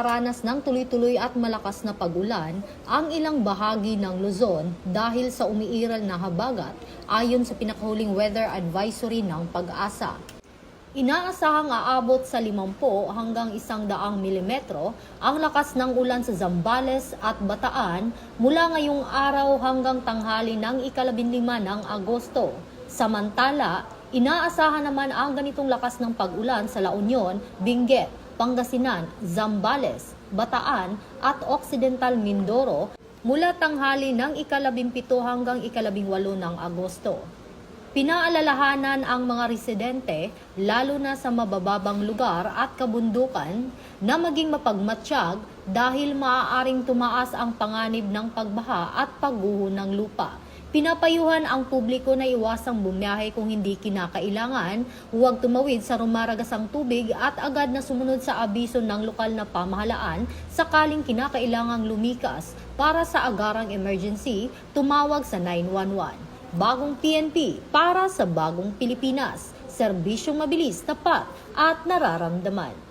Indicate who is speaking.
Speaker 1: nakakaranas ng tuloy-tuloy at malakas na pag-ulan ang ilang bahagi ng Luzon dahil sa umiiral na habagat ayon sa pinakahuling weather advisory ng Pag-asa. Inaasahang aabot sa 50 hanggang 100 milimetro ang lakas ng ulan sa Zambales at Bataan mula ngayong araw hanggang tanghali ng ika-15 ng Agosto. Samantala, inaasahan naman ang ganitong lakas ng pag-ulan sa La Union, Benguet, Pangasinan, Zambales, Bataan at Occidental Mindoro mula tanghali ng ika-17 hanggang ika-18 ng Agosto. Pinaalalahanan ang mga residente, lalo na sa mabababang lugar at kabundukan, na maging mapagmatsyag dahil maaaring tumaas ang panganib ng pagbaha at pagguho ng lupa. Pinapayuhan ang publiko na iwasang bumiyahe kung hindi kinakailangan, huwag tumawid sa rumaragasang tubig at agad na sumunod sa abiso ng lokal na pamahalaan sakaling kinakailangang lumikas. Para sa agarang emergency, tumawag sa 911. Bagong PNP para sa bagong Pilipinas. Serbisyong mabilis, tapat at nararamdaman.